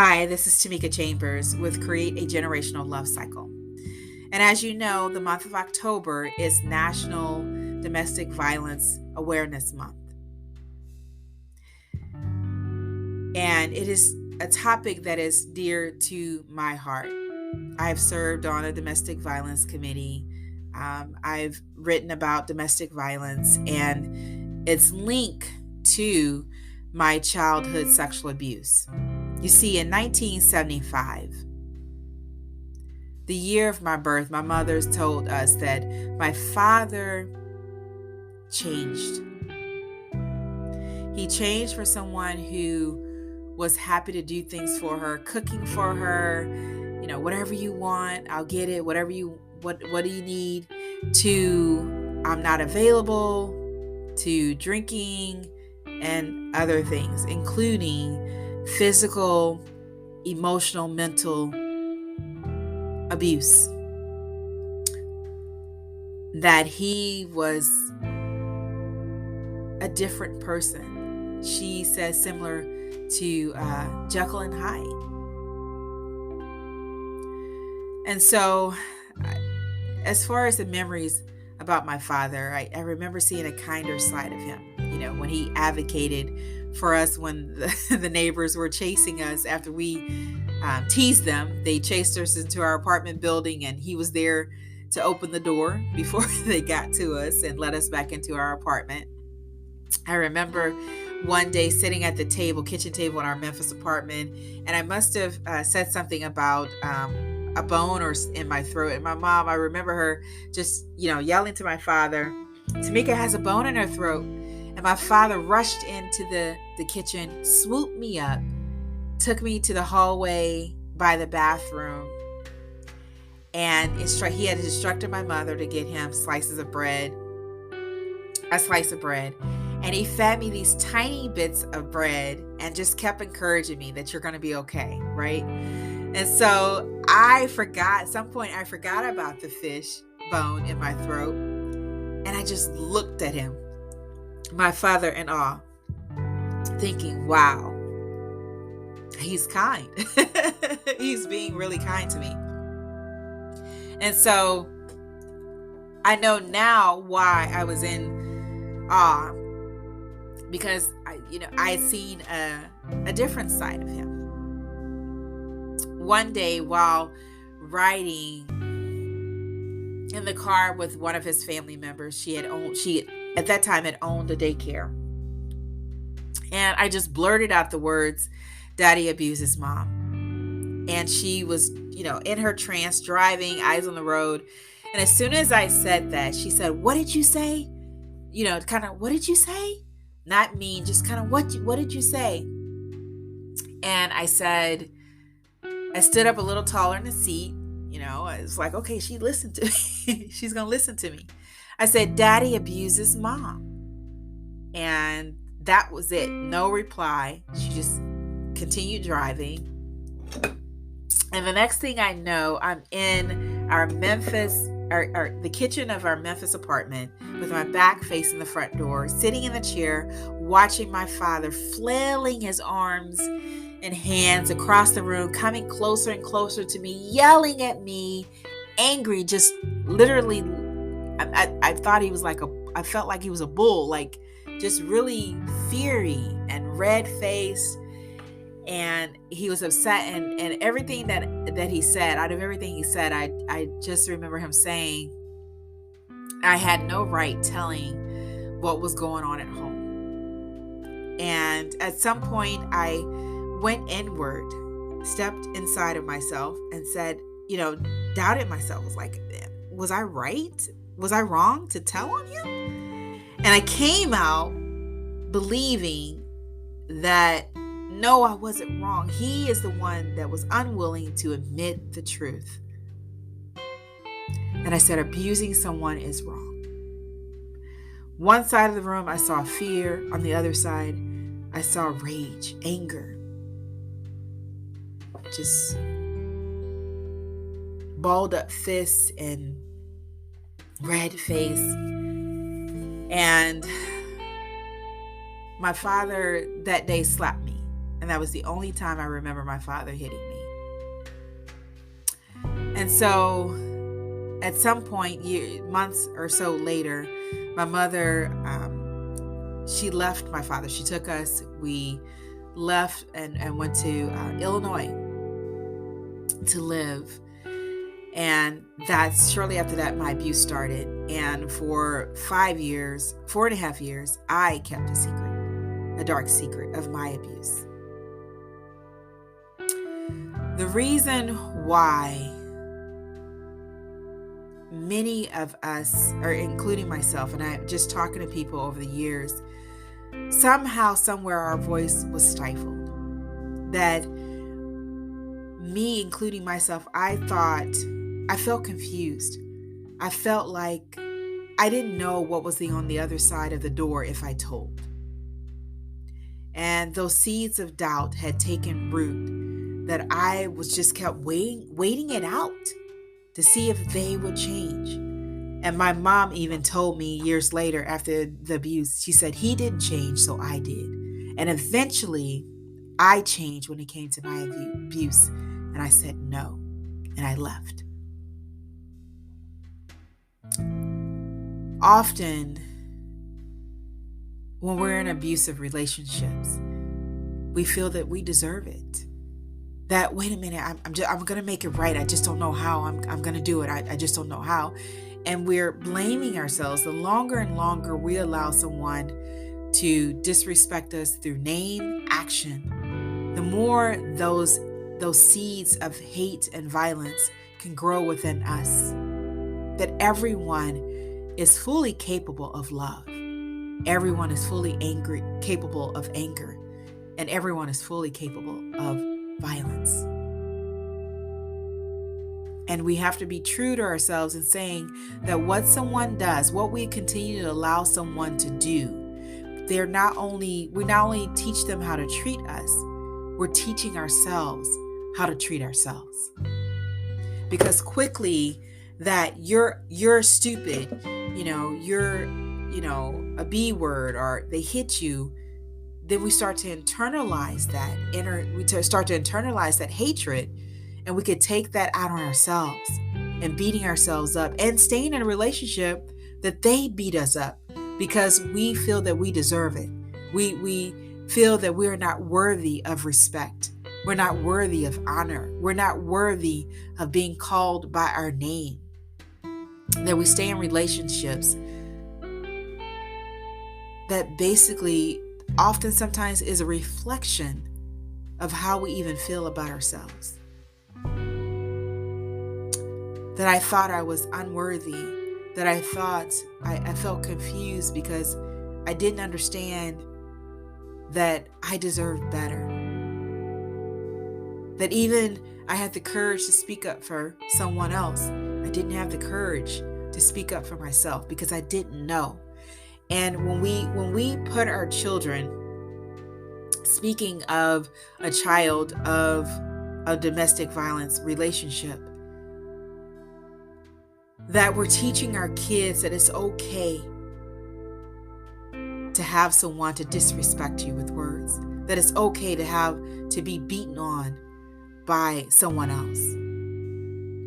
Hi, this is Tamika Chambers with Create a Generational Love Cycle. And as you know, the month of October is National Domestic Violence Awareness Month. And it is a topic that is dear to my heart. I've served on a domestic violence committee. I've written about domestic violence and its link to my childhood sexual abuse. You see, in 1975, the year of my birth, my mother told us that my father changed. He changed for someone who was happy to do things for her, cooking for her, whatever you want, I'll get it, what do you need, to I'm not available, to drinking and other things, including physical, emotional, mental abuse. That he was a different person. She says similar to Jekyll and Hyde. And so, as far as the memories about my father, I remember seeing a kinder side of him. When he advocated for us when the neighbors were chasing us after we teased them. They chased us into our apartment building, and he was there to open the door before they got to us and let us back into our apartment. I remember one day sitting at the kitchen table in our Memphis apartment, and I must have said something about a bone or in my throat. And my mom, I remember her just, yelling to my father, "Tamika has a bone in her throat." And my father rushed into the kitchen, swooped me up, took me to the hallway by the bathroom, and he had instructed my mother to get him a slice of bread. And he fed me these tiny bits of bread and just kept encouraging me that you're going to be okay, right? And so at some point I forgot about the fish bone in my throat, and I just looked at him, my father, in awe, thinking, wow, he's kind. He's being really kind to me. And so I know now why I was in awe, because I had seen a different side of him. One day while riding in the car with one of his family members, she at that time had owned a daycare. And I just blurted out the words, "Daddy abuses Mom." And she was, in her trance, driving, eyes on the road. And as soon as I said that, she said, "What did you say?" What did you say? Not mean, just kind of, what did you say? And I said, I stood up a little taller in the seat. I was like, okay, she listened to me. She's going to listen to me. I said, "Daddy abuses Mom." And that was it. No reply. She just continued driving. And the next thing I know, I'm in our Memphis, or the kitchen of our Memphis apartment, with my back facing the front door, sitting in the chair, watching my father flailing his arms and hands across the room, coming closer and closer to me, yelling at me, angry, just literally. I thought he was I felt like he was a bull, like just really fiery and red-faced. And he was upset, and everything that he said, out of everything he said, I just remember him saying, I had no right telling what was going on at home. And at some point, I went inward, stepped inside of myself, and said, doubted myself. Was like, was I right? Was I wrong to tell on him? And I came out believing that no, I wasn't wrong. He is the one that was unwilling to admit the truth. And I said, abusing someone is wrong. One side of the room, I saw fear. On the other side, I saw rage, anger. Just balled up fists and red face. And my father that day slapped me. And that was the only time I remember my father hitting me. And so at some point, months or so later, my mother, she left my father. She took us. We left and went to Illinois to live. And that's shortly after that, my abuse started. And for 4.5 years, I kept a dark secret of my abuse. The reason why many of us, or including myself, and I'm just talking to people over the years, somehow, somewhere our voice was stifled. That me, including myself, I felt confused. I felt like I didn't know what was on the other side of the door if I told. And those seeds of doubt had taken root, that I was just kept waiting it out to see if they would change. And my mom even told me years later after the abuse, she said, he didn't change, so I did. And eventually I changed when it came to my abuse. And I said no, and I left. Often when we're in abusive relationships, we feel that we deserve it. That, wait a minute, I'm going to make it right. I just don't know how. I'm going to do it. I just don't know how. And we're blaming ourselves. The longer and longer we allow someone to disrespect us through name, action, the more those seeds of hate and violence can grow within us. That everyone is fully capable of love. Everyone is fully capable of anger. And everyone is fully capable of violence. And we have to be true to ourselves in saying that what someone does, what we continue to allow someone to do, we not only teach them how to treat us, we're teaching ourselves how to treat ourselves. Because quickly that you're stupid, you're a B word, or they hit you, then we start to internalize that hatred, and we could take that out on ourselves and beating ourselves up and staying in a relationship that they beat us up because we feel that we deserve it. We feel that we are not worthy of respect. We're not worthy of honor. We're not worthy of being called by our name. That we stay in relationships that basically often sometimes is a reflection of how we even feel about ourselves. That I thought I was unworthy, that I thought I felt confused because I didn't understand that I deserved better. That even I had the courage to speak up for someone else, I didn't have the courage to speak up for myself because I didn't know. And when we put our children, speaking of a child of a domestic violence relationship, that we're teaching our kids that it's okay to have someone to disrespect you with words, that it's okay to be beaten on by someone else.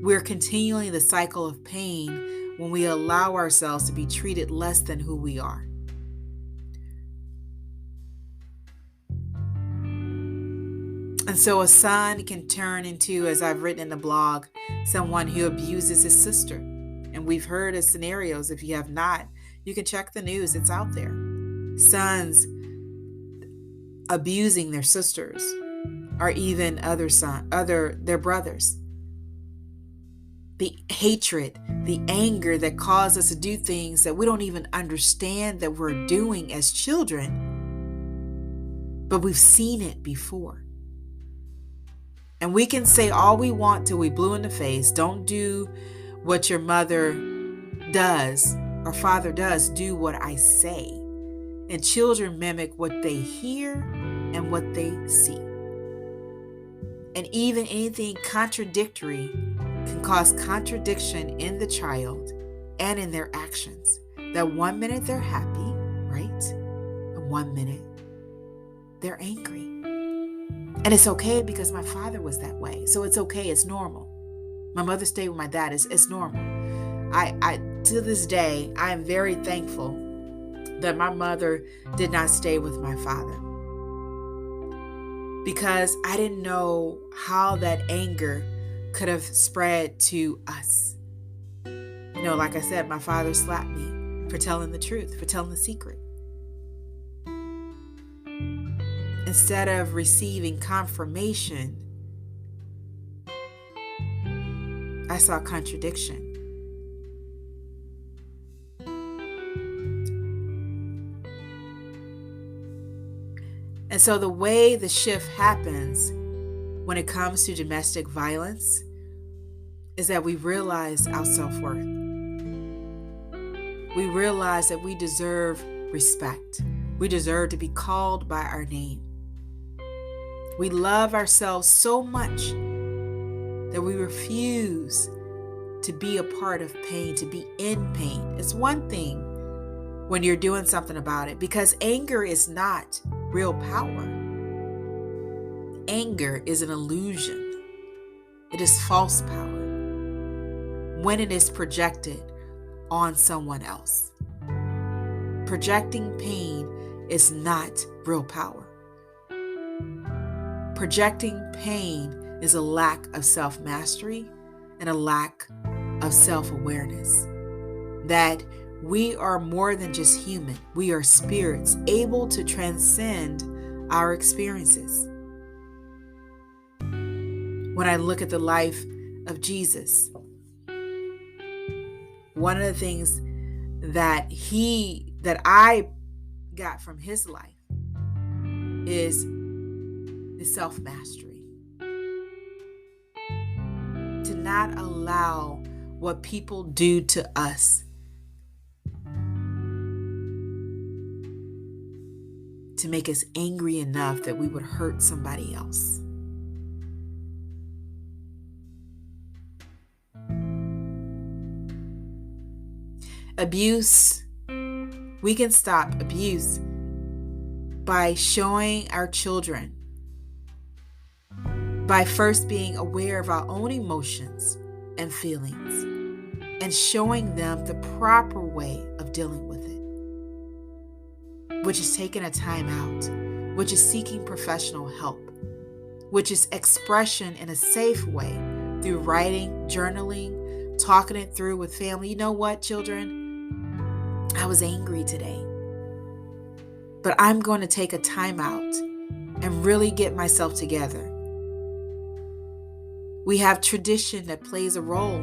We're continuing the cycle of pain when we allow ourselves to be treated less than who we are. And so a son can turn into, as I've written in the blog, someone who abuses his sister. And we've heard of scenarios. If you have not, you can check the news. It's out there. Sons abusing their sisters, or even their brothers. The hatred, the anger that causes us to do things that we don't even understand that we're doing as children, but we've seen it before. And we can say all we want till we blue in the face. Don't do what your mother does or father does. Do what I say. And children mimic what they hear and what they see. And even anything contradictory can cause contradiction in the child and in their actions. That 1 minute they're happy, right? And 1 minute they're angry. And it's okay because my father was that way. So it's okay. It's normal. My mother stayed with my dad. It's normal. I to this day, I am very thankful that my mother did not stay with my father, because I didn't know how that anger could have spread to us. Like I said, my father slapped me for telling the truth, for telling the secret. Instead of receiving confirmation, I saw contradiction. And so the way the shift happens when it comes to domestic violence is that we realize our self-worth. We realize that we deserve respect. We deserve to be called by our name. We love ourselves so much that we refuse to be a part of pain, to be in pain. It's one thing when you're doing something about it, because anger is not real power. Anger is an illusion. It is false power when it is projected on someone else. Projecting pain is not real power. Projecting pain is a lack of self-mastery and a lack of self-awareness. That we are more than just human. We are spirits able to transcend our experiences. When I look at the life of Jesus, one of the things that I got from his life is the self-mastery. To not allow what people do to us to make us angry enough that we would hurt somebody else. Abuse, we can stop abuse by showing our children, by first being aware of our own emotions and feelings and showing them the proper way of dealing with it, which is taking a time out, which is seeking professional help, which is expression in a safe way through writing, journaling, talking it through with family. You know what, children? I was angry today, but I'm going to take a time out and really get myself together. We have tradition that plays a role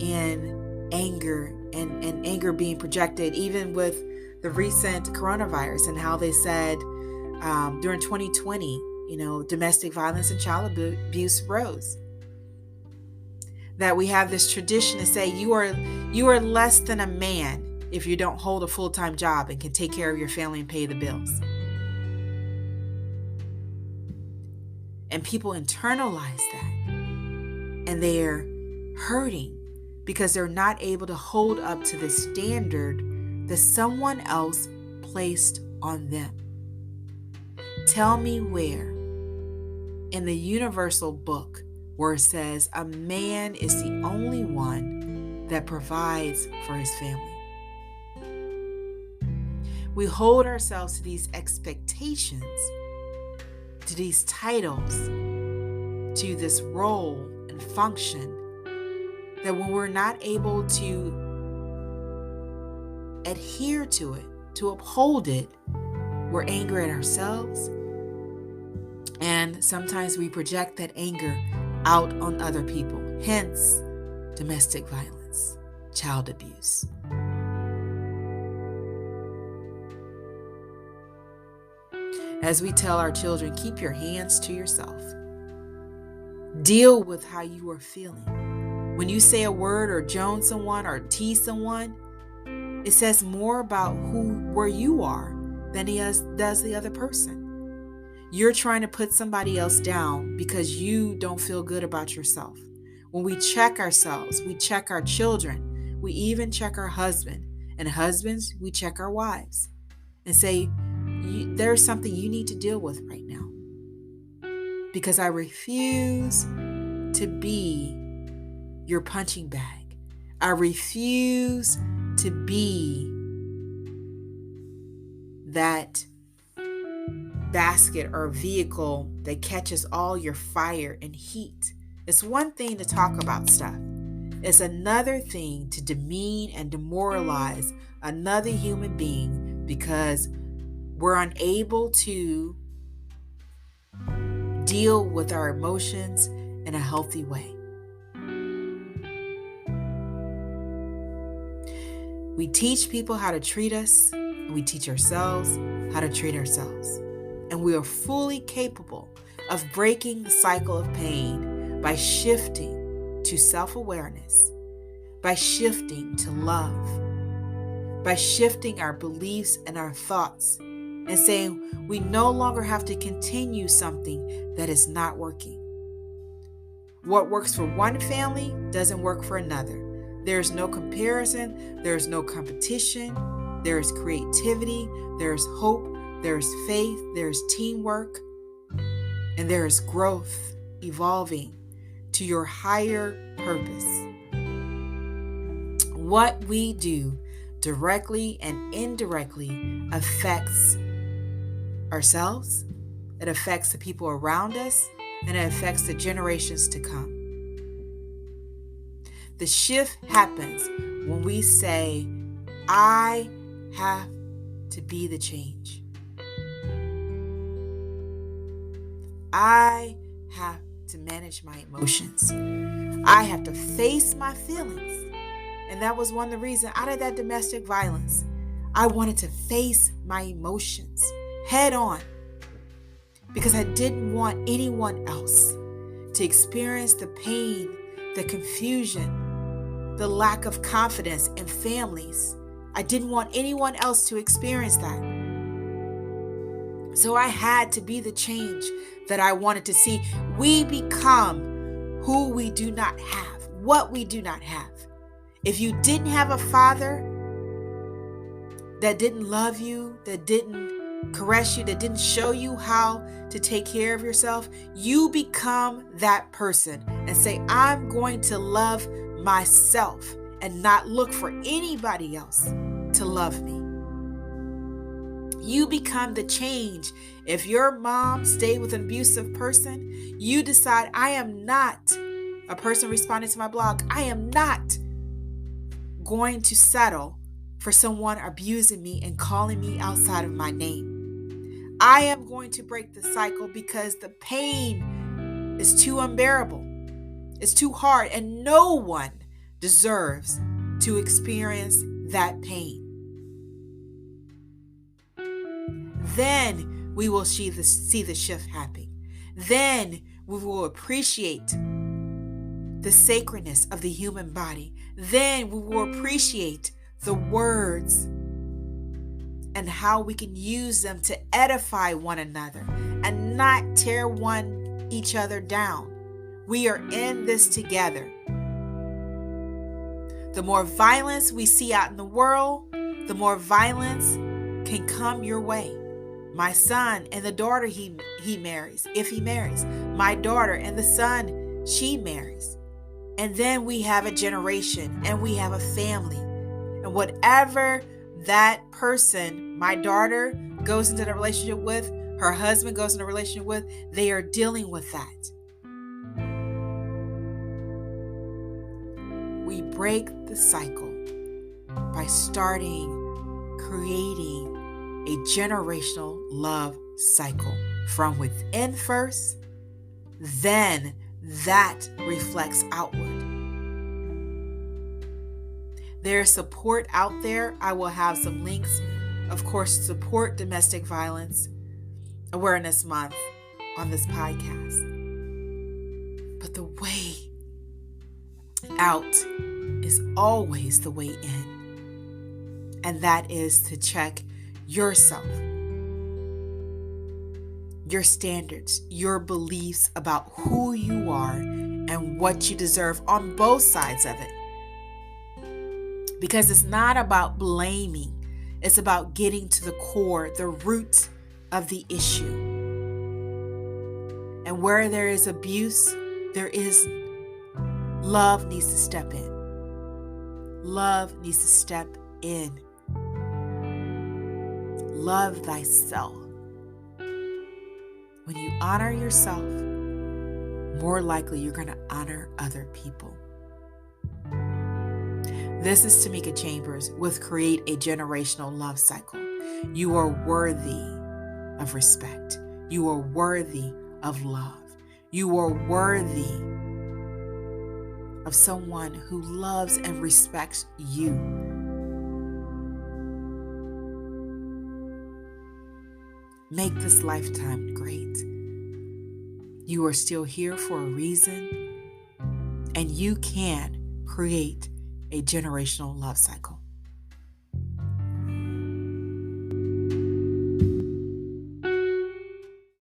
in anger and anger being projected, even with the recent coronavirus and how they said during 2020, domestic violence and child abuse rose. That we have this tradition to say you are less than a man if you don't hold a full-time job and can take care of your family and pay the bills. And people internalize that. And they're hurting because they're not able to hold up to the standard that someone else placed on them. Tell me where in the universal book where it says a man is the only one that provides for his family. We hold ourselves to these expectations, to these titles, to this role and function, that when we're not able to adhere to it, to uphold it, we're angry at ourselves. And sometimes we project that anger out on other people. Hence, domestic violence, child abuse. As we tell our children, keep your hands to yourself. Deal with how you are feeling. When you say a word or joan someone or tease someone, it says more about where you are than does the other person. You're trying to put somebody else down because you don't feel good about yourself. When we check ourselves, we check our children, we even check our husband. And husbands, we check our wives and say, there's something you need to deal with right now. because I refuse to be your punching bag. I refuse to be that basket or vehicle that catches all your fire and heat. It's one thing to talk about stuff. It's another thing to demean and demoralize another human being because we're unable to deal with our emotions in a healthy way. We teach people how to treat us, and we teach ourselves how to treat ourselves. And we are fully capable of breaking the cycle of pain by shifting to self-awareness, by shifting to love, by shifting our beliefs and our thoughts, and saying we no longer have to continue something that is not working. What works for one family doesn't work for another. There's no comparison, there's no competition, there's creativity, there's hope, there's faith, there's teamwork, and there's growth, evolving to your higher purpose. What we do directly and indirectly affects ourselves, it affects the people around us, and it affects the generations to come. The shift happens when we say, I have to be the change. I have to manage my emotions. I have to face my feelings. And that was one of the reasons out of that domestic violence, I wanted to face my emotions head on because I didn't want anyone else to experience the pain, the confusion, the lack of confidence in families. I didn't want anyone else to experience that. So I had to be the change that I wanted to see. We become who we do not have, what we do not have. If you didn't have a father that didn't love you, that didn't caress you, that didn't show you how to take care of yourself, you become that person and say, I'm going to love myself and not look for anybody else to love me. You become the change. If your mom stayed with an abusive person, you decide, I am not a person responding to my blog. I am not going to settle for someone abusing me and calling me outside of my name. I am going to break the cycle because the pain is too unbearable. It's too hard, and no one deserves to experience that pain. Then we will see the shift happening. Then we will appreciate the sacredness of the human body. Then we will appreciate the words and how we can use them to edify one another and not tear each other down. We are in this together. The more violence we see out in the world, the more violence can come your way. My son and the daughter he marries, if he marries. My daughter and the son she marries. And then we have a generation and we have a family. And whatever that person, my daughter, goes into the relationship with, her husband goes into a relationship with, they are dealing with that. We break the cycle by creating a generational love cycle from within first, then that reflects outward. There's support out there. I will have some links, of course, to support Domestic Violence Awareness Month on this podcast. But the way out is always the way in. And that is to check yourself, your standards, your beliefs about who you are and what you deserve on both sides of it. Because it's not about blaming. It's about getting to the core, the root of the issue. And Where there is abuse, there is love needs to step in. Love needs to step in. Love thyself. When you honor yourself, more likely you're going to honor other people. This is Tamika Chambers with Create a Generational Love Cycle. You are worthy of respect. You are worthy of love. You are worthy of someone who loves and respects you. Make this lifetime great. You are still here for a reason, and you can create a generational love cycle.